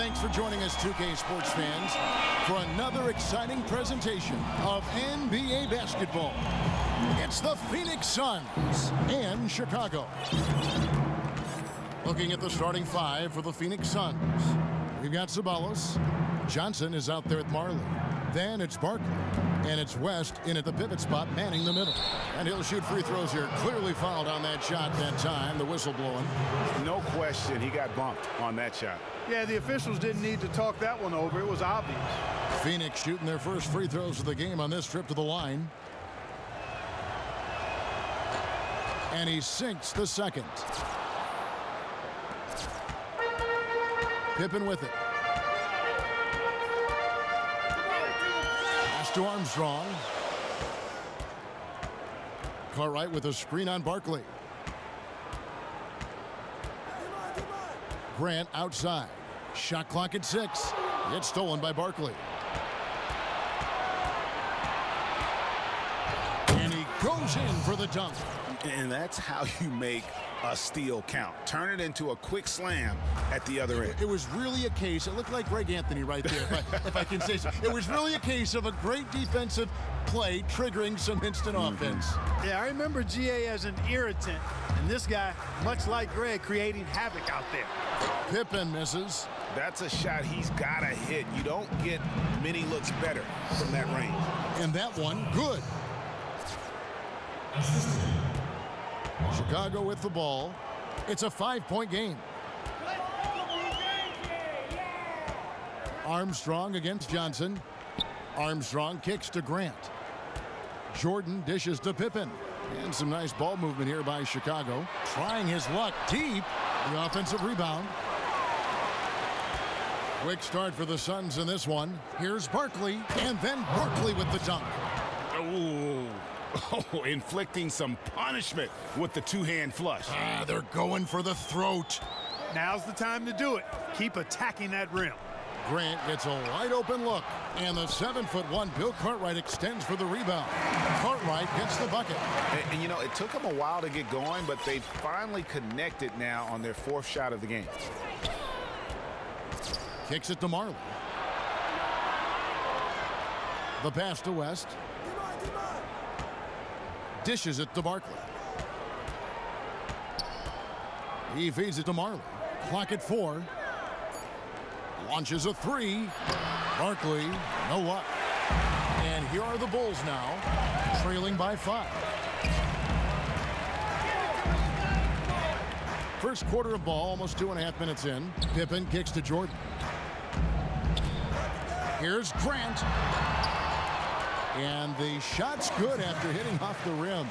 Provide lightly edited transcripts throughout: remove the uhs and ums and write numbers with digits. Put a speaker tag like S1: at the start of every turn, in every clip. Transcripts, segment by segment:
S1: Thanks for joining us, 2K Sports fans, for another exciting presentation of NBA basketball. It's the Phoenix Suns and Chicago. Looking at the starting five for the Phoenix Suns. We've got Ceballos. Johnson is out there with Marley. Then it's Barkley. And it's West in at the pivot spot, manning the middle. And he'll shoot free throws here. Clearly fouled on that shot that time. The whistle blowing.
S2: No question, he got bumped on that shot.
S3: Yeah, the officials didn't need to talk that one over. It was obvious.
S1: Phoenix shooting their first free throws of the game on this trip to the line. And he sinks the second. Pippen with it. Pass to Armstrong. Cartwright with a screen on Barkley. Grant outside. Shot clock at 6. It's stolen by Barkley. And he goes in for the dunk.
S2: And that's how you make a steal count. Turn it into a quick slam at the other end.
S1: It was really a case, it looked like Greg Anthony right there, if I can say so. It was really a case of a great defensive play triggering some instant offense.
S3: Yeah, I remember GA as an irritant, and this guy, much like Greg, creating havoc out there.
S1: Pippen misses.
S2: That's a shot he's got to hit. You don't get many looks better from that range.
S1: And that one, good. Chicago with the ball. It's a 5-point game. Armstrong against Johnson. Armstrong kicks to Grant. Jordan dishes to Pippen. And some nice ball movement here by Chicago. Trying his luck deep. The offensive rebound. Quick start for the Suns in this one. Here's Barkley. And then Barkley with the dunk.
S2: Oh, inflicting some punishment with the two-hand flush.
S1: They're going for the throat.
S3: Now's the time to do it. Keep attacking that rim.
S1: Grant gets a wide open look. And the 7'1" Bill Cartwright extends for the rebound. Cartwright gets the bucket.
S2: And you know, it took them a while to get going, but they finally connected now on their fourth shot of the game.
S1: Kicks it to Marley. The pass to West. Dishes it to Barkley. He feeds it to Marley. Clock at 4. Launches a 3. Barkley, no luck. And here are the Bulls now, trailing by 5. First quarter of ball, almost 2.5 minutes in. Pippen kicks to Jordan. Here's Grant. And the shot's good after hitting off the rim.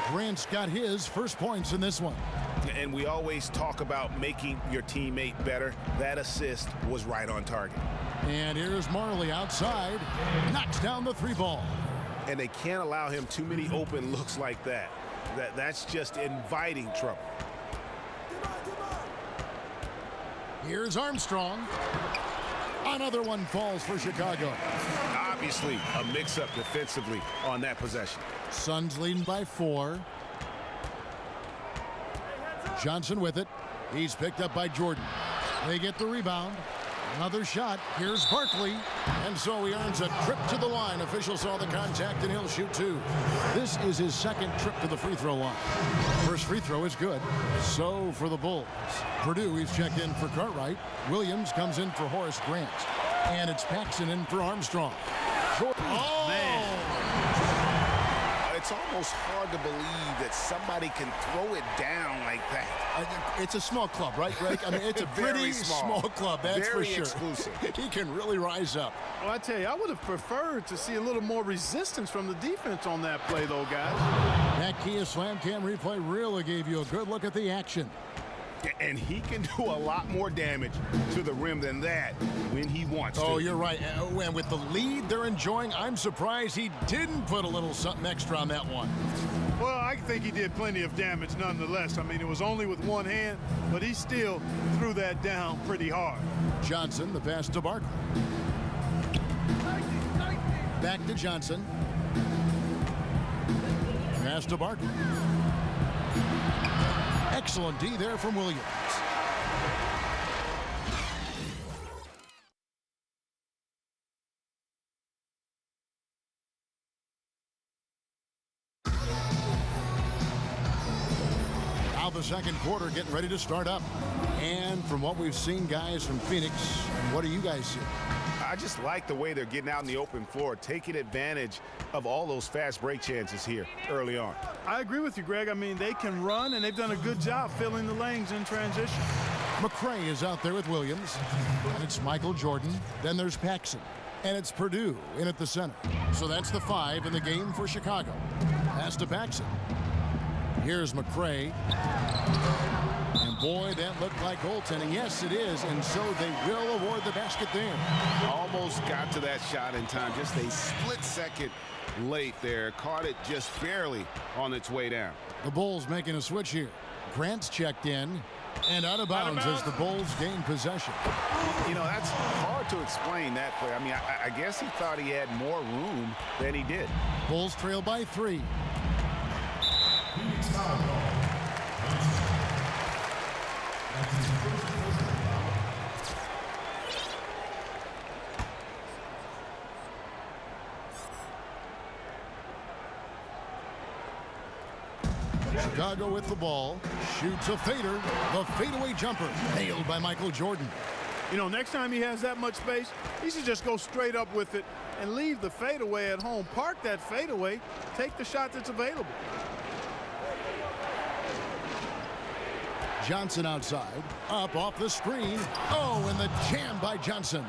S1: Grant's got his first points in this one.
S2: And we always talk about making your teammate better. That assist was right on target.
S1: And here's Marley outside. Knocks down the 3 ball.
S2: And they can't allow him too many open looks like that. That's just inviting trouble.
S1: Here's Armstrong. Another one falls for Chicago.
S2: Obviously, a mix-up defensively on that possession.
S1: Suns leading by 4. Johnson with it. He's picked up by Jordan. They get the rebound. Another shot. Here's Barkley. And so he earns a trip to the line. Officials saw the contact, and he'll shoot 2. This is his second trip to the free throw line. First free throw is good. So for the Bulls. Purdue, he's checked in for Cartwright. Williams comes in for Horace Grant. And it's Paxson in for Armstrong. Oh,
S3: man.
S2: It's almost hard to believe that somebody can throw it down like that.
S1: It's a small club, right, Greg? I mean, it's a pretty small club, that's
S2: very
S1: for sure.
S2: Exclusive.
S1: He can really rise up.
S3: Well, I tell you, I would have preferred to see a little more resistance from the defense on that play, though, guys.
S1: That Kia Slam Cam replay really gave you a good look at the action.
S2: And he can do a lot more damage to the rim than that when he wants to.
S1: Oh, you're right. And with the lead they're enjoying, I'm surprised he didn't put a little something extra on that one.
S3: Well, I think he did plenty of damage nonetheless. I mean, it was only with one hand, but he still threw that down pretty hard.
S1: Johnson, the pass to Barkley. Back to Johnson. Pass to Barkley. Excellent D there from Williams. Well, the second quarter getting ready to start up. And from what we've seen, guys, from Phoenix, what do you guys see?
S2: I just like the way they're getting out in the open floor, taking advantage of all those fast break chances here early on.
S3: I agree with you, Greg. I mean, they can run, and they've done a good job filling the lanes in transition.
S1: McCray is out there with Williams. And it's Michael Jordan. Then there's Paxson. And it's Purdue in at the center. So that's the 5 in the game for Chicago. Pass to Paxson. Here's McCray. And boy, that looked like goaltending. Yes, it is. And so they will award the basket there.
S2: Almost got to that shot in time. Just a split second late there. Caught it just barely on its way down.
S1: The Bulls making a switch here. Grant's checked in. And out of bounds as the Bulls gain possession.
S2: You know, that's hard to explain that play. I mean, I guess he thought he had more room than he did.
S1: Bulls trail by 3. Chicago with the ball, shoots a fader, the fadeaway jumper, nailed by Michael Jordan.
S3: You know, next time he has that much space, he should just go straight up with it and leave the fadeaway at home. Park that fadeaway, take the shot that's available.
S1: Johnson outside, up off the screen. Oh, and the jam by Johnson.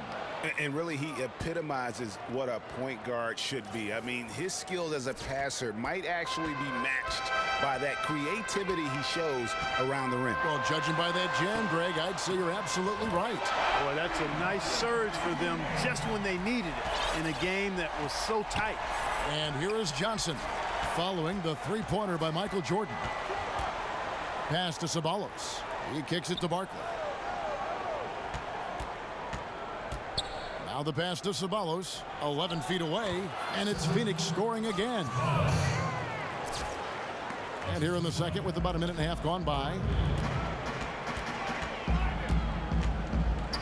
S2: And really, he epitomizes what a point guard should be. I mean, his skills as a passer might actually be matched by that creativity he shows around the rim.
S1: Well, judging by that jam, Greg, I'd say you're absolutely right.
S3: Boy, that's a nice surge for them just when they needed it in a game that was so tight.
S1: And here is Johnson following the three-pointer by Michael Jordan. Pass to Ceballos. He kicks it to Barkley. Now the pass to Ceballos, 11 feet away, and it's Phoenix scoring again. And here in the second with about a minute and a half gone by.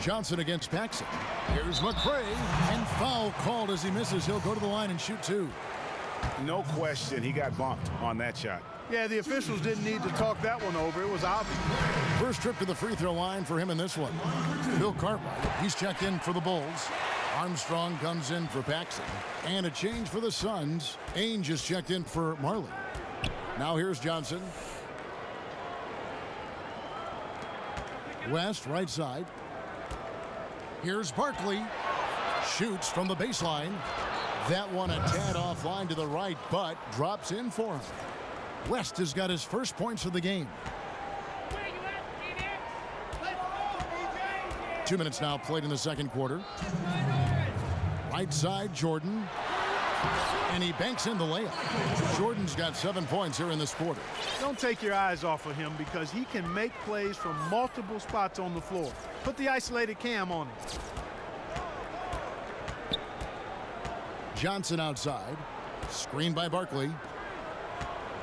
S1: Johnson against Paxson. Here's McCray, and foul called as he misses. He'll go to the line and shoot 2.
S2: No question, he got bumped on that shot.
S3: Yeah, the officials didn't need to talk that one over. It was obvious.
S1: First trip to the free throw line for him in this one. Bill Cartwright, he's checked in for the Bulls. Armstrong comes in for Paxson. And a change for the Suns. Ainge is checked in for Marley. Now here's Johnson. West, right side. Here's Barkley. Shoots from the baseline. That one a tad offline to the right, but drops in for him. West has got his first points of the game. 2 minutes now played in the second quarter. Right side, Jordan. And he banks in the layup. Jordan's got 7 points here in this quarter.
S3: Don't take your eyes off of him because he can make plays from multiple spots on the floor. Put the isolated cam on him.
S1: Johnson outside. Screen by Barkley.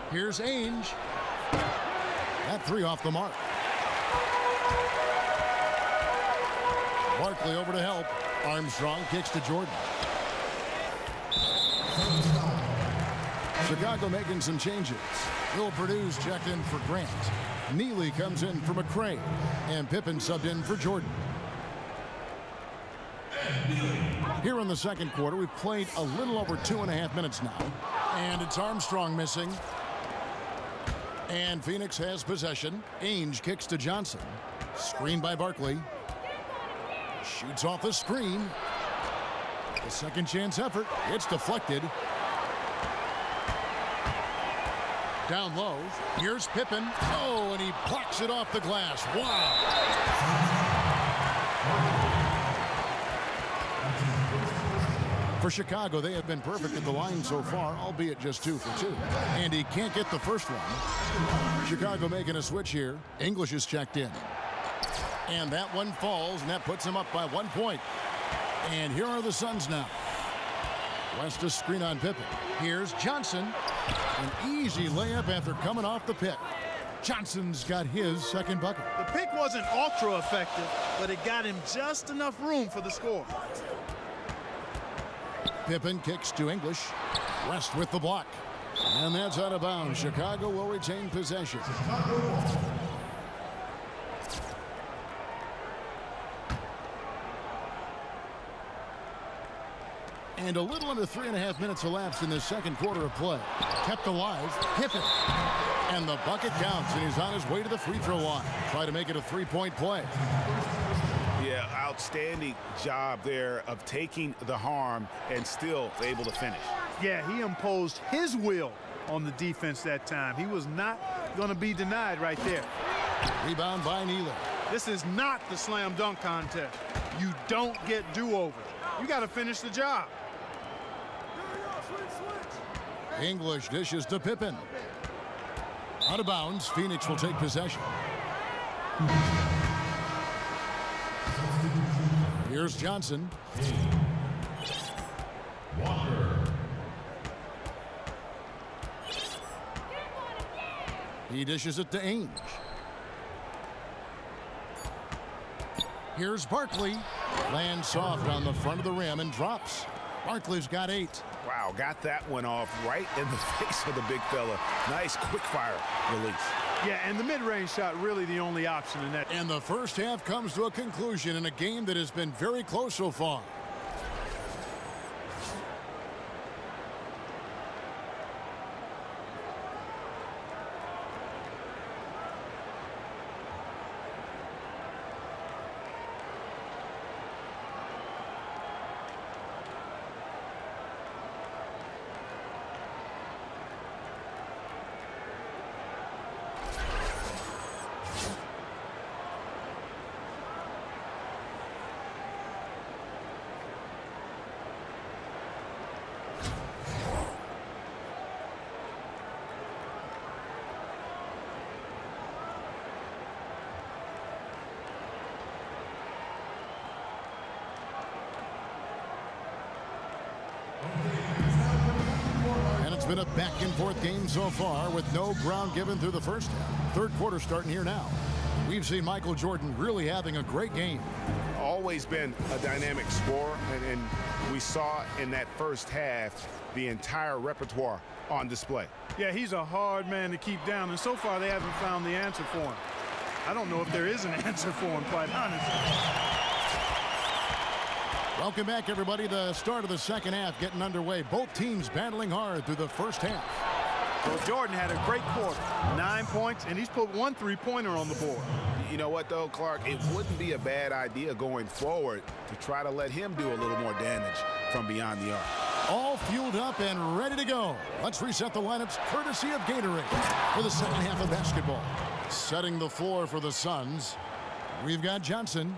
S1: Here's Ainge. That 3 off the mark. Barkley over to help. Armstrong kicks to Jordan. Chicago making some changes. Will Purdue's checked in for Grant. Neely comes in for McCray. And Pippen subbed in for Jordan. Here in the second quarter, we've played a little over 2.5 minutes now. And it's Armstrong missing. And Phoenix has possession. Ainge kicks to Johnson. Screen by Barkley. Shoots off the screen. A second chance effort. It's deflected. Down low. Here's Pippen. Oh, and he blocks it off the glass. Wow. For Chicago, they have been perfect at the line so far, albeit just 2 for 2. And he can't get the first one. Chicago making a switch here. English is checked in. And that one falls, and that puts him up by 1 point. And here are the Suns now. West a screen on Pippen. Here's Johnson. An easy layup after coming off the pick. Johnson's got his second bucket.
S3: The pick wasn't ultra effective, but it got him just enough room for the score.
S1: Pippen kicks to English. West with the block. And that's out of bounds. Chicago will retain possession. And a little under 3.5 minutes elapsed in the second quarter of play. Kept alive. Pippen. And the bucket counts, and he's on his way to the free throw line. Try to make it a three-point play.
S2: Yeah, outstanding job there of taking the harm and still able to finish.
S3: Yeah, he imposed his will on the defense that time. He was not going to be denied right there.
S1: Rebound by Nealon.
S3: This is not the slam dunk contest. You don't get do-overs. You got to finish the job.
S1: English dishes to Pippen. Out of bounds. Phoenix will take possession. Here's Johnson. He dishes it to Ainge. Here's Barkley. Lands soft on the front of the rim and drops. Barkley's got 8.
S2: Wow, got that one off right in the face of the big fella. Nice quick fire release.
S3: Yeah, and the mid-range shot really the only option in that.
S1: And the first half comes to a conclusion in a game that has been very close so far. And it's been a back-and-forth game so far with no ground given through the first half. Third quarter starting here now. We've seen Michael Jordan really having a great game.
S2: Always been a dynamic scorer, and we saw in that first half the entire repertoire on display.
S3: Yeah, he's a hard man to keep down, and so far they haven't found the answer for him. I don't know if there is an answer for him, quite honestly.
S1: Welcome back, everybody. The start of the second half getting underway. Both teams battling hard through the first half.
S3: Well, Jordan had a great quarter. 9 points, and he's put 1 3-pointer on the board.
S2: You know what, though, Clark? It wouldn't be a bad idea going forward to try to let him do a little more damage from beyond the arc.
S1: All fueled up and ready to go. Let's reset the lineups courtesy of Gatorade for the second half of basketball. Setting the floor for the Suns, we've got Johnson.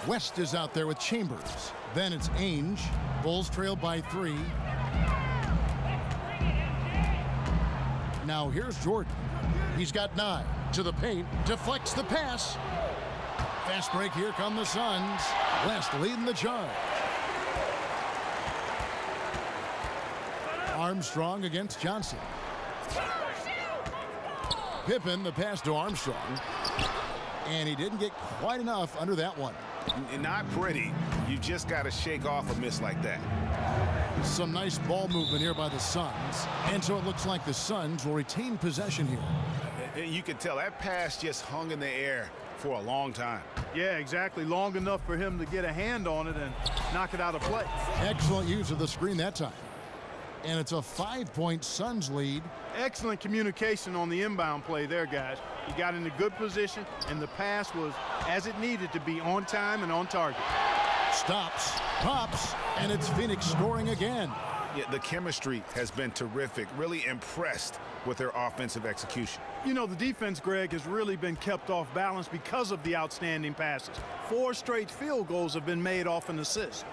S1: West is out there with Chambers. Then it's Ainge. Bulls trail by 3. Now here's Jordan. He's got 9. To the paint. Deflects the pass. Fast break. Here come the Suns. West leading the charge. Armstrong against Johnson. Pippen, the pass to Armstrong. And he didn't get quite enough under that one.
S2: Not pretty. You just got to shake off a miss like that.
S1: Some nice ball movement here by the Suns. And so it looks like the Suns will retain possession here.
S2: You can tell that pass just hung in the air for a long time.
S3: Yeah, exactly. Long enough for him to get a hand on it and knock it out of play.
S1: Excellent use of the screen that time. And it's a 5-point Suns lead.
S3: Excellent communication on the inbound play there, guys. He got in a good position, and the pass was as it needed to be, on time and on target.
S1: Stops, pops, and it's Phoenix scoring again.
S2: Yeah, the chemistry has been terrific. Really impressed with their offensive execution.
S3: You know, the defense, Greg, has really been kept off balance because of the outstanding passes. 4 straight field goals have been made off an assist.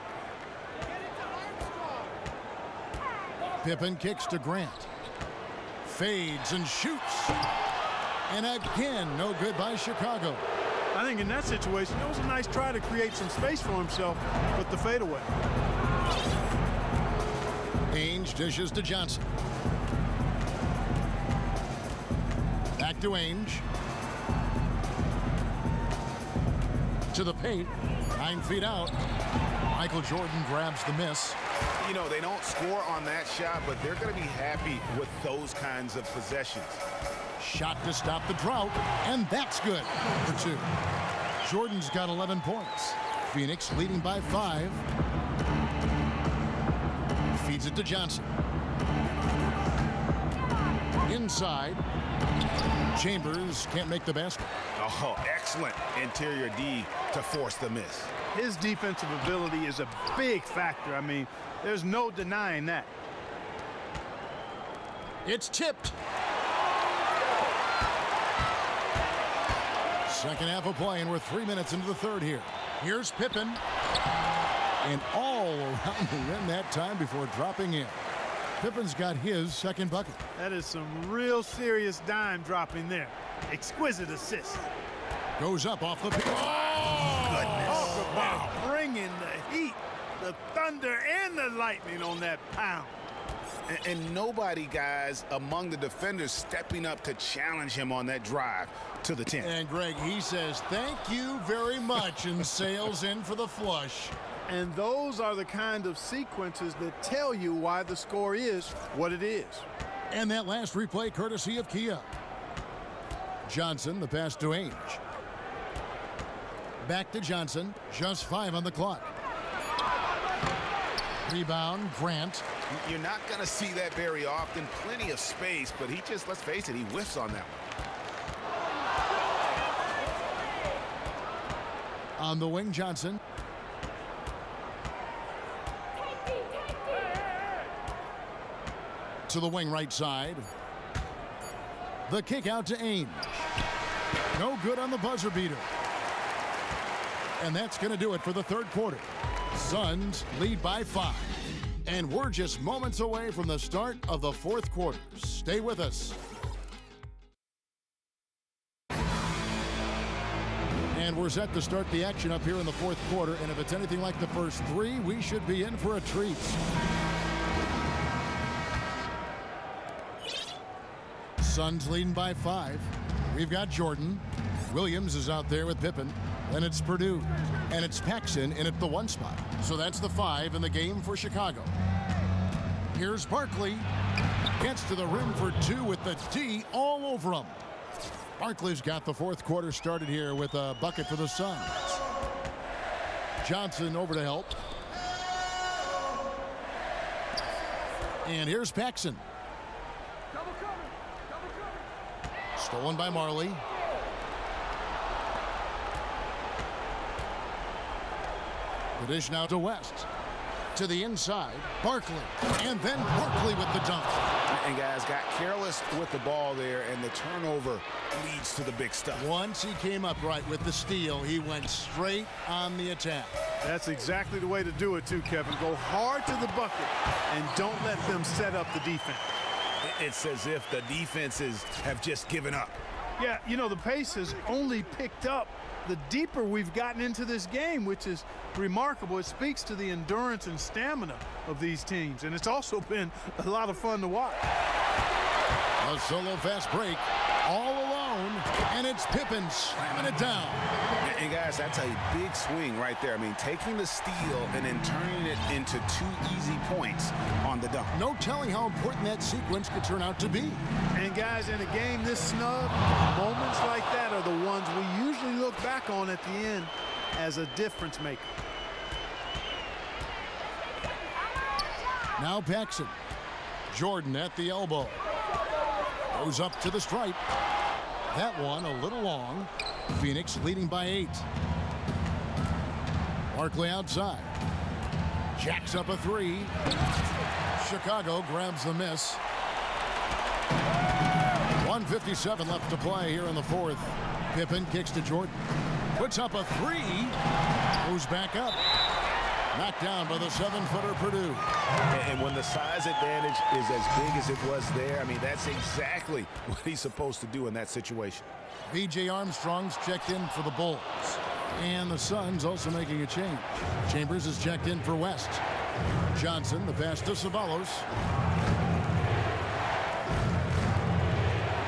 S1: Pippen kicks to Grant. Fades and shoots. And again, no good by Chicago.
S3: I think in that situation, it was a nice try to create some space for himself with the fadeaway.
S1: Ainge dishes to Johnson. Back to Ainge. To the paint. 9 feet out. Michael Jordan grabs the miss.
S2: You know, they don't score on that shot, but they're going to be happy with those kinds of possessions.
S1: Shot to stop the drought, and that's good for 2. Jordan's got 11 points. Phoenix leading by 5. Feeds it to Johnson. Inside. Chambers can't make the basket.
S2: Oh, excellent interior D to force the miss.
S3: His defensive ability is a big factor. I mean, there's no denying that.
S1: It's tipped. Second half of play, and we're 3 minutes into the third here. Here's Pippen. And all around the rim that time before dropping in. Pippen's got his second bucket.
S3: That is some real serious dime dropping there. Exquisite assist.
S1: Goes up off the pick.
S2: Oh, goodness.
S3: Talk about bringing the heat, the thunder, and the lightning on that pound.
S2: And nobody, guys, among the defenders stepping up to challenge him on that drive to the 10.
S1: And Greg, he says, thank you very much, and sails in for the flush.
S3: And those are the kind of sequences that tell you why the score is what it is.
S1: And that last replay courtesy of Kia. Johnson, the pass to Ainge. Back to Johnson, just 5 on the clock. Rebound, Grant.
S2: You're not going to see that very often. Plenty of space, but he just, let's face it, he whiffs on that one.
S1: On the wing, Johnson. To the wing right side. The kick out to Ainge. No good on the buzzer beater. And that's going to do it for the third quarter. Suns lead by 5. And we're just moments away from the start of the fourth quarter. Stay with us. And we're set to start the action up here in the fourth quarter. And if it's anything like the first 3, we should be in for a treat. Suns leading by 5. We've got Jordan. Williams is out there with Pippen. Then it's Purdue. And it's Paxson in at the 1 spot. So that's the 5 in the game for Chicago. Here's Barkley. Gets to the rim for 2 with the D all over him. Barkley's got the fourth quarter started here with a bucket for the Suns. Johnson over to help. And here's Paxson. Stolen by Marley. The dish now to West. To the inside, Barkley. And then Barkley with the dunk.
S2: And guys got careless with the ball there, and the turnover leads to the big stuff.
S1: Once he came up right with the steal, he went straight on the attack.
S3: That's exactly the way to do it too, Kevin. Go hard to the bucket and don't let them set up the defense.
S2: It's as if the defenses have just given up.
S3: Yeah, you know, the pace has only picked up the deeper we've gotten into this game, which is remarkable. It speaks to the endurance and stamina of these teams, and it's also been a lot of fun to watch.
S1: A solo fast break, all alone, and it's Pippen slamming it down.
S2: And guys, that's a big swing right there. I mean, taking the steal and then turning it into 2 easy points on the dunk.
S1: No telling how important that sequence could turn out to be.
S3: And guys, in a game this snug, moments like that are the ones we usually look back on at the end as a difference maker.
S1: Now Paxson. Jordan at the elbow. Goes up to the stripe. That one a little long. Phoenix leading by 8. Barkley outside. Jacks up a 3. Chicago grabs the miss. 1:57 left to play here in the fourth. Pippen kicks to Jordan. Puts up a 3. Goes back up. Knocked down by the 7-footer Purdue.
S2: And when the size advantage is as big as it was there, I mean, that's exactly what he's supposed to do in that situation.
S1: B.J. Armstrong's checked in for the Bulls. And the Suns also making a change. Chambers is checked in for West. Johnson, the pass to Ceballos.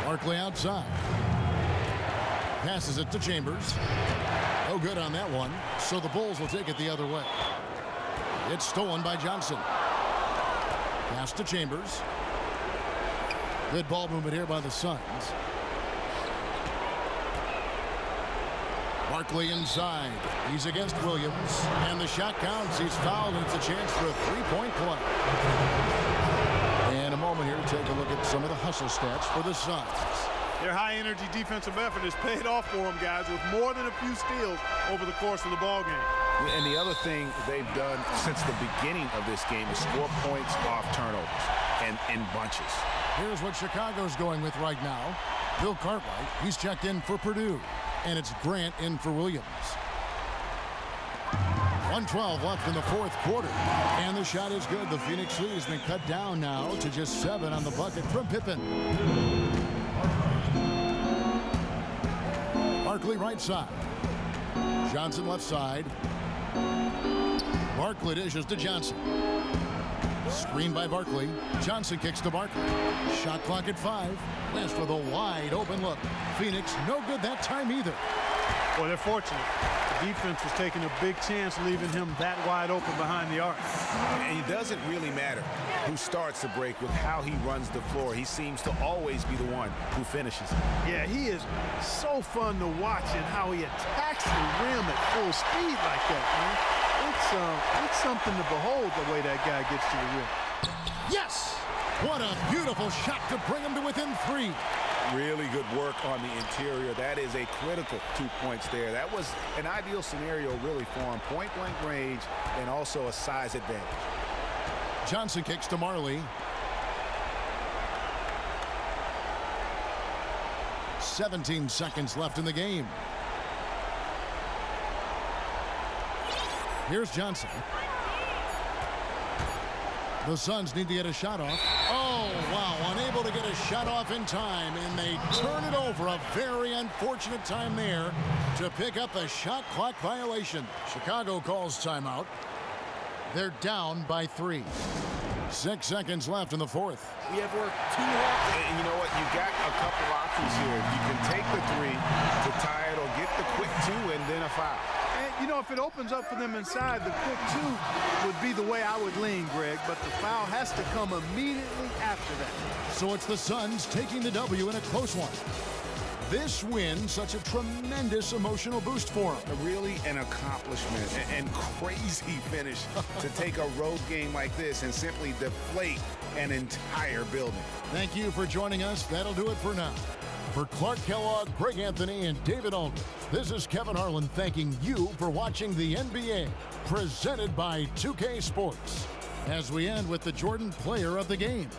S1: Barkley outside. Passes it to Chambers. No good on that one. So the Bulls will take it the other way. It's stolen by Johnson. Pass to Chambers. Good ball movement here by the Suns. Barkley inside. He's against Williams. And the shot counts. He's fouled, and it's a chance for a three-point play. And a moment here to take a look at some of the hustle stats for the Suns.
S3: Their high-energy defensive effort has paid off for them, guys, with more than a few steals over the course of the ball game.
S2: And the other thing they've done since the beginning of this game is score points off turnovers and in bunches.
S1: Here's what Chicago's going with right now. Bill Cartwright, he's checked in for Purdue. And it's Grant in for Williams. 1:12 left in the fourth quarter. And the shot is good. The Phoenix lead has been cut down now to just 7 on the bucket from Pippen. Barkley right side. Johnson left side. Barkley dishes to Johnson. Screen by Barkley. Johnson kicks to Barkley. Shot clock at 5. West with a wide open look. Phoenix no good that time either.
S3: Well, they're fortunate. The defense was taking a big chance, leaving him that wide open behind the arc.
S2: And it doesn't really matter who starts the break with how he runs the floor. He seems to always be the one who finishes.
S3: Yeah, he is so fun to watch and how he attacks the rim at full speed like that, man. It's something to behold the way that guy gets to the rim.
S1: Yes! What a beautiful shot to bring him to within 3.
S2: Really good work on the interior. That is a critical 2 points there. That was an ideal scenario really for him. Point-blank range and also a size advantage.
S1: Johnson kicks to Marley. 17 seconds left in the game. Here's Johnson. The Suns need to get a shot off. Oh, wow, unable to get a shot off in time, and they turn it over. A very unfortunate time there to pick up a shot clock violation. Chicago calls timeout. They're down by 3. 6 seconds left in the fourth.
S2: We have worked too hard. And you know what? You got a couple options here. You can take the 3 to tie it or get the quick 2 and then a foul.
S3: And, you know, if it opens up for them inside, the quick 2 would be the way I would lean, Greg, but the foul has to come immediately after that.
S1: So it's the Suns taking the W in a close one. This win, such a tremendous emotional boost for them.
S2: Really an accomplishment and crazy finish to take a road game like this and simply deflate an entire building.
S1: Thank you for joining us. That'll do it for now. For Clark Kellogg, Greg Anthony, and David Aldridge, this is Kevin Harlan thanking you for watching the NBA, presented by 2K Sports. As we end with the Jordan Player of the Game.